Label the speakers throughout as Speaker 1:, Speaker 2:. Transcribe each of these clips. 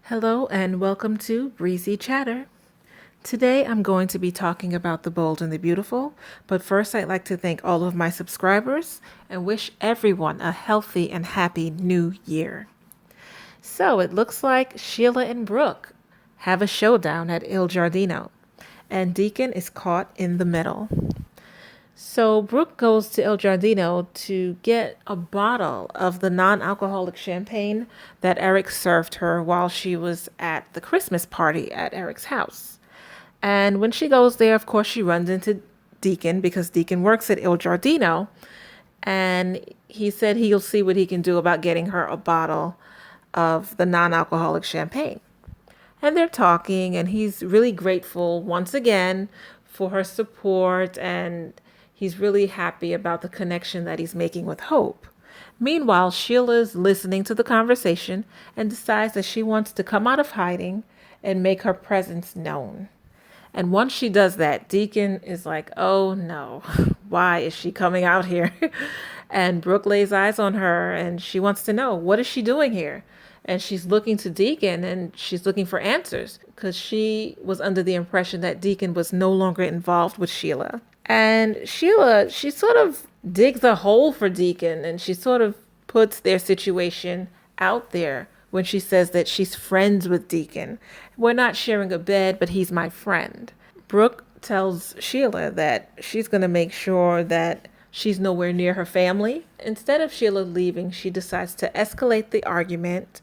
Speaker 1: Hello and welcome to Breezy Chatter. Today I'm going to be talking about The Bold and the Beautiful, but first I'd like to thank all of my subscribers and wish everyone a healthy and happy new year. So it looks like Sheila and Brooke have a showdown at Il Giardino, and Deacon is caught in the middle. So Brooke goes to Il Giardino to get a bottle of the non-alcoholic champagne that Eric served her while she was at the Christmas party at Eric's house. And when she goes there, of course, she runs into Deacon because Deacon works at Il Giardino. And he said he'll see what he can do about getting her a bottle of the non-alcoholic champagne. And they're talking, and he's really grateful once again for her support, and he's really happy about the connection that he's making with Hope. Meanwhile, Sheila's listening to the conversation and decides that she wants to come out of hiding and make her presence known. And once she does that, Deacon is like, oh no, why is she coming out here? And Brooke lays eyes on her and she wants to know, what is she doing here? And she's looking to Deacon and she's looking for answers because she was under the impression that Deacon was no longer involved with Sheila. And Sheila, she sort of digs a hole for Deacon and she sort of puts their situation out there when she says that she's friends with Deacon. We're not sharing a bed, but he's my friend. Brooke tells Sheila that she's going to make sure that she's nowhere near her family. Instead of Sheila leaving, she decides to escalate the argument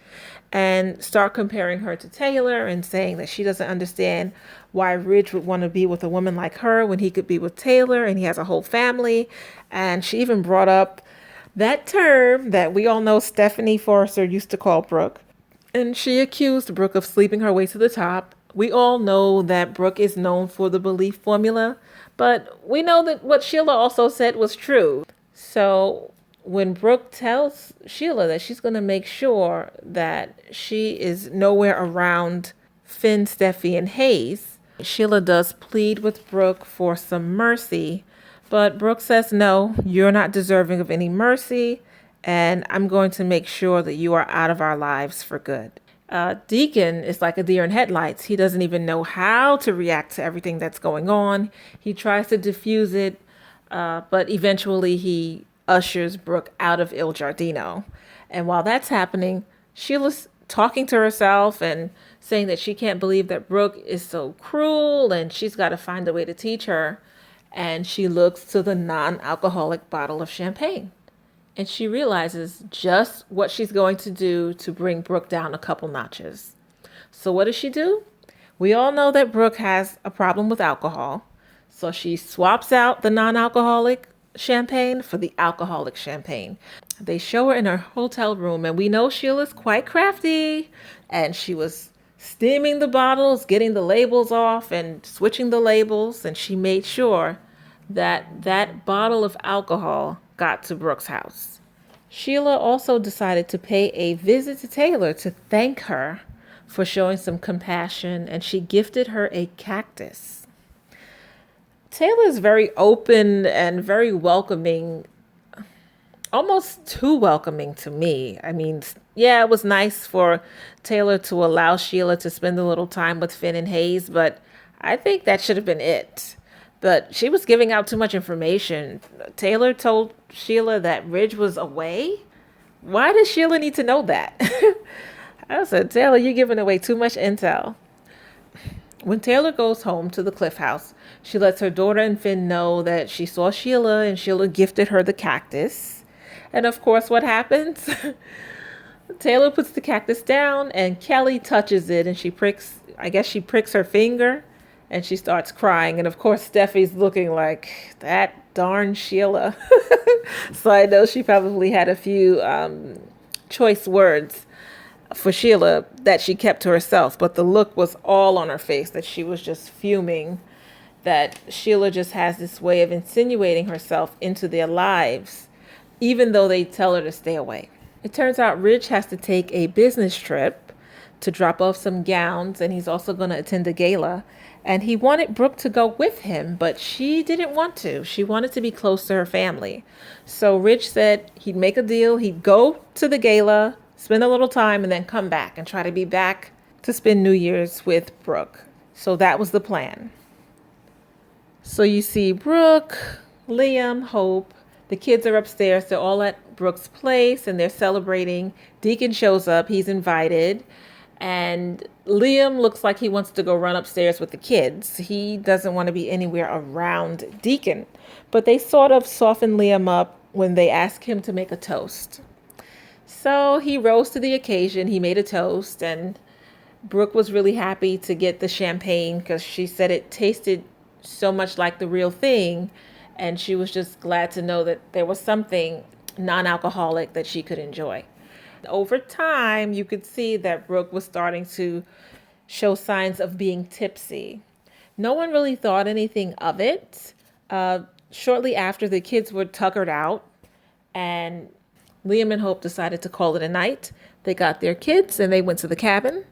Speaker 1: and start comparing her to Taylor and saying that she doesn't understand why Ridge would want to be with a woman like her when he could be with Taylor and he has a whole family. And she even brought up that term that we all know Stephanie Forrester used to call Brooke. And she accused Brooke of sleeping her way to the top. We all know that Brooke is known for the belief formula, but we know that what Sheila also said was true. So when Brooke tells Sheila that she's going to make sure that she is nowhere around Finn, Steffi, and Hayes, Sheila does plead with Brooke for some mercy, but Brooke says, no, you're not deserving of any mercy, and I'm going to make sure that you are out of our lives for good. Deacon is like a deer in headlights. He doesn't even know how to react to everything that's going on. He tries to diffuse it, but eventually he ushers Brooke out of Il Giardino. And while that's happening, Sheila's talking to herself and saying that she can't believe that Brooke is so cruel and she's got to find a way to teach her. And she looks to the non-alcoholic bottle of champagne. And she realizes just what she's going to do to bring Brooke down a couple notches. So what does she do? We all know that Brooke has a problem with alcohol. So she swaps out the non-alcoholic champagne for the alcoholic champagne. They show her in her hotel room, and we know Sheila's quite crafty. And she was steaming the bottles, getting the labels off and switching the labels. And she made sure that that bottle of alcohol got to Brooke's house. Sheila also decided to pay a visit to Taylor to thank her for showing some compassion, and she gifted her a cactus. Taylor is very open and very welcoming, almost too welcoming to me. I mean, yeah, it was nice for Taylor to allow Sheila to spend a little time with Finn and Hayes, but I think that should have been it. But she was giving out too much information. Taylor told Sheila that Ridge was away. Why does Sheila need to know that? I said, Taylor, you're giving away too much intel. When Taylor goes home to the Cliff House, she lets her daughter and Finn know that she saw Sheila and Sheila gifted her the cactus. And of course, what happens? Taylor puts the cactus down and Kelly touches it and she pricks her finger. And she starts crying. And of course, Steffi's looking like, that darn Sheila. So I know she probably had a few choice words for Sheila that she kept to herself. But the look was all on her face, that she was just fuming, that Sheila just has this way of insinuating herself into their lives, even though they tell her to stay away. It turns out Ridge has to take a business trip to drop off some gowns, and he's also going to attend a gala. And he wanted Brooke to go with him, but she didn't want to. She wanted to be close to her family. So Ridge said he'd make a deal. He'd go to the gala, spend a little time, and then come back and try to be back to spend New Year's with Brooke. So that was the plan. So you see Brooke, Liam, Hope. The kids are upstairs. They're all at Brooke's place and they're celebrating. Deacon shows up. He's invited. And Liam looks like he wants to go run upstairs with the kids. He doesn't want to be anywhere around Deacon. But they sort of soften Liam up when they ask him to make a toast. So he rose to the occasion. He made a toast, and Brooke was really happy to get the champagne because she said it tasted so much like the real thing. And she was just glad to know that there was something non-alcoholic that she could enjoy. Over time, you could see that Brooke was starting to show signs of being tipsy. No one really thought anything of it. Shortly after, the kids were tuckered out, and Liam and Hope decided to call it a night. They got their kids and they went to the cabin.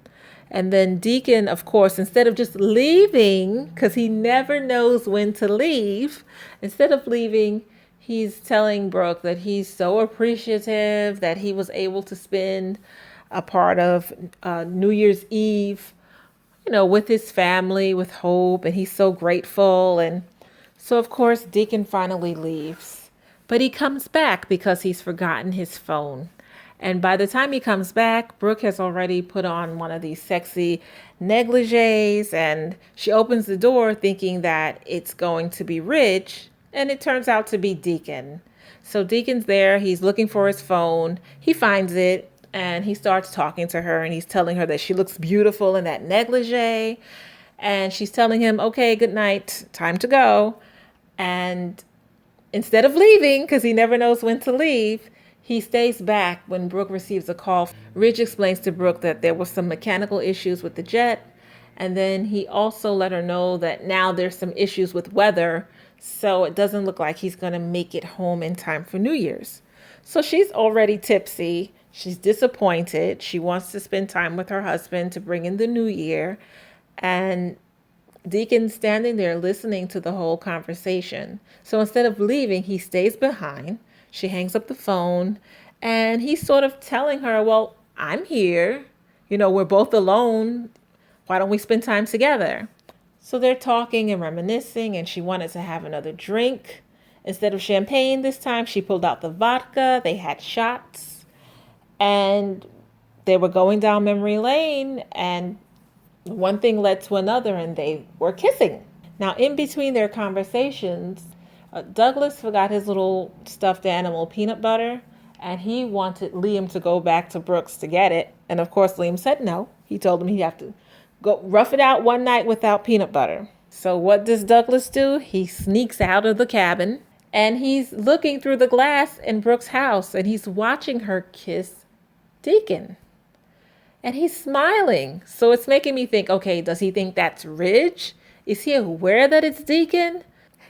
Speaker 1: And then Deacon, of course, instead of just leaving, because he never knows when to leave, instead of leaving, he's telling Brooke that he's so appreciative that he was able to spend a part of New Year's Eve, with his family, with Hope, and he's so grateful. And so, of course, Deacon finally leaves. But he comes back because he's forgotten his phone. And by the time he comes back, Brooke has already put on one of these sexy negligees, and she opens the door thinking that it's going to be Ridge, and it turns out to be Deacon. So Deacon's there. He's looking for his phone. He finds it, and he starts talking to her, and he's telling her that she looks beautiful in that negligee. And she's telling him, okay, good night, time to go. And instead of leaving, because he never knows when to leave, he stays back when Brooke receives a call. Ridge explains to Brooke that there were some mechanical issues with the jet. And then he also let her know that now there's some issues with weather. So it doesn't look like he's going to make it home in time for New Year's. So she's already tipsy. She's disappointed. She wants to spend time with her husband to bring in the new year. And Deacon's standing there listening to the whole conversation. So instead of leaving, he stays behind. She hangs up the phone, and he's sort of telling her, well, I'm here. We're both alone. Why don't we spend time together? So they're talking and reminiscing, and she wanted to have another drink. Instead of champagne this time, she pulled out the vodka. They had shots, and they were going down memory lane, and one thing led to another, and they were kissing. Now, in between their conversations, Douglas forgot his little stuffed animal, Peanut Butter, and he wanted Liam to go back to Brooks to get it. And of course, Liam said no. He told him he'd have to go rough it out one night without Peanut Butter. So what does Douglas do? He sneaks out of the cabin, and he's looking through the glass in Brooks' house, and he's watching her kiss Deacon. And he's smiling. So it's making me think, okay, does he think that's Ridge? Is he aware that it's Deacon?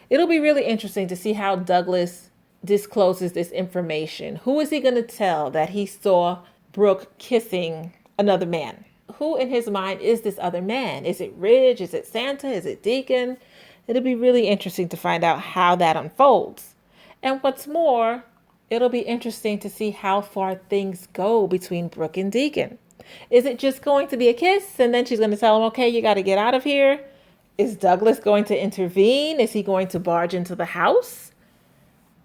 Speaker 1: It'll be really interesting to see how Douglas discloses this information. Who is he going to tell that he saw Brooke kissing another man? Who in his mind is this other man? Is it Ridge? Is it Santa? Is it Deacon? It'll be really interesting to find out how that unfolds. And what's more, it'll be interesting to see how far things go between Brooke and Deacon. Is it just going to be a kiss and then she's going to tell him, okay, you got to get out of here? Is Douglas going to intervene? Is he going to barge into the house?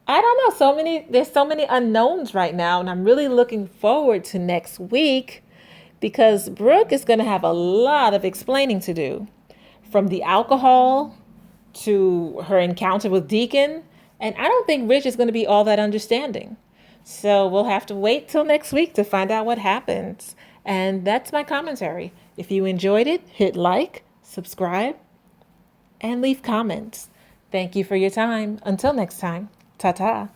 Speaker 1: I don't know. There's so many unknowns right now, and I'm really looking forward to next week because Brooke is going to have a lot of explaining to do, from the alcohol to her encounter with Deacon, and I don't think Rich is going to be all that understanding. So we'll have to wait till next week to find out what happens. And that's my commentary. If you enjoyed it, hit like, subscribe, and leave comments. Thank you for your time. Until next time, ta-ta.